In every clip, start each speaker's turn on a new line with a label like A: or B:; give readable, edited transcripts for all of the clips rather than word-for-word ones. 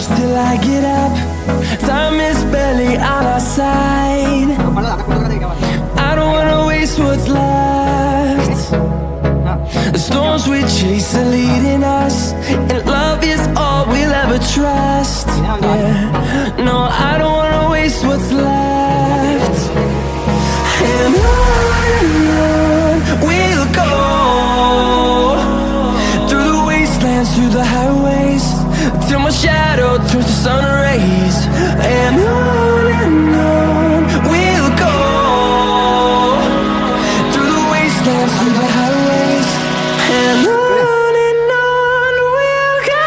A: close till I get up. Time is barely on our side. I don't wanna waste what's left. The storms we chase are leading us, and love is all we'll ever trust. Yeah. No, I don't wanna waste what's left. And on we'll go, through the wastelands, through the highways, till my shadow turns to sun rays. And on we'll go, through the wastelands, through the highways, and on we'll go.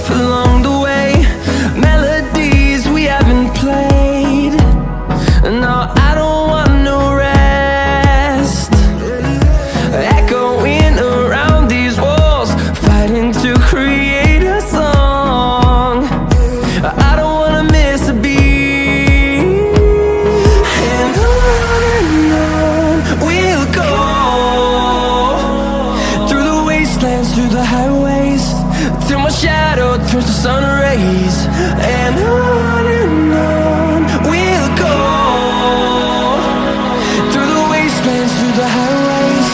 A: Along the way, melodies we haven't played. No, I don't want no rest. Echoing around these walls, fighting to create a song. I don't wanna miss a beat. And on we'll go, through the wastelands, through the highways, till my shadow turns to sun rays. And on we'll go, through the wastelands, through the highways,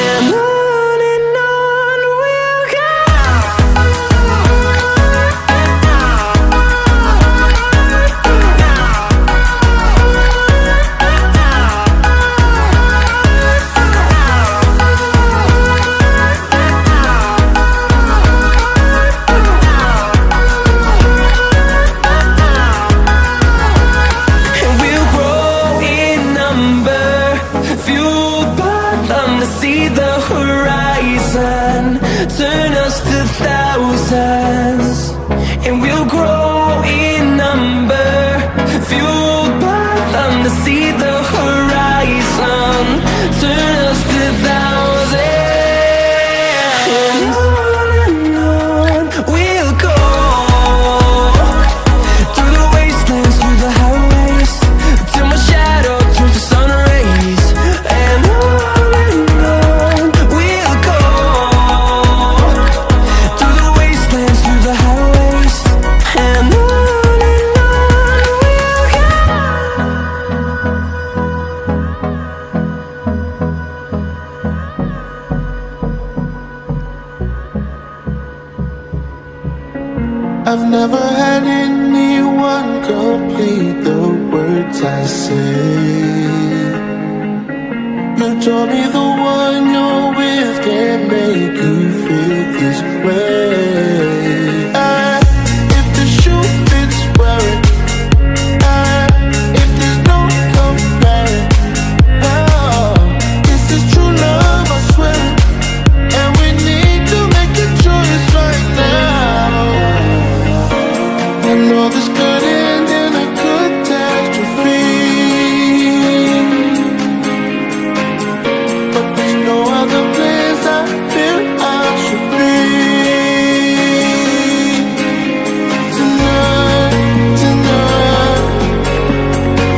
A: and on we'll go. See the horizon, turn us to thousands, and we'll grow in number, fueled by them to see the horizon, turn us to thousands. And on we'll go, through the wastelands, through the highways, till my shadow turns to sun rays. And
B: I've never had anyone complete the words I say. You told me the one you're with can't make you feel this way. If the shoe fits, wear it. If there's no comparing, this is true love, I swear. And we need to make a choice right now. I know this could end in a catastrophe, but there's no other place I feel I should be. Tonight, tonight,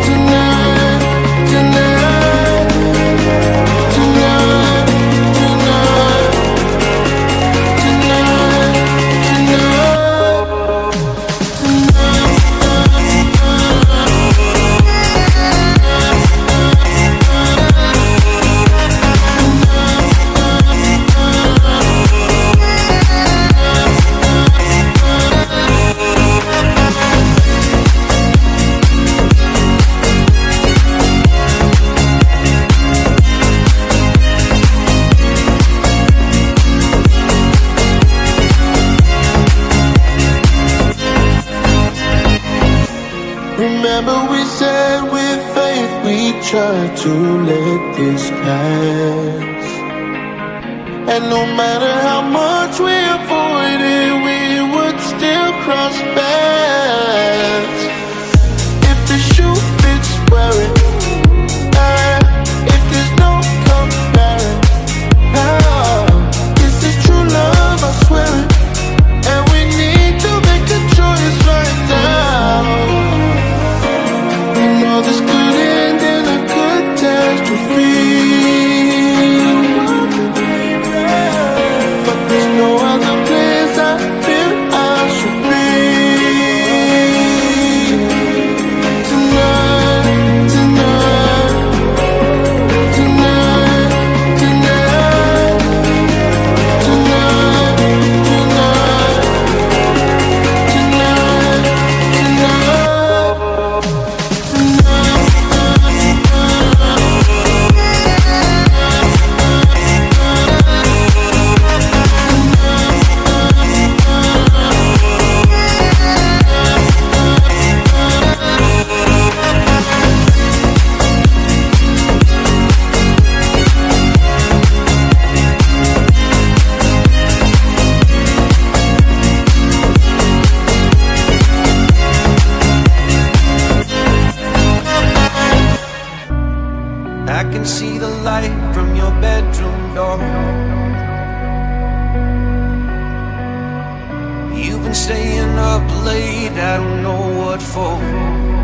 B: tonight, tonight, tonight, tonight, tonight, tonight. Remember we said with faith we try to let this pass. And no matter how much we avoid it, we would still cross paths.
A: can see the light from your bedroom door. You've been staying up late, I don't know what for.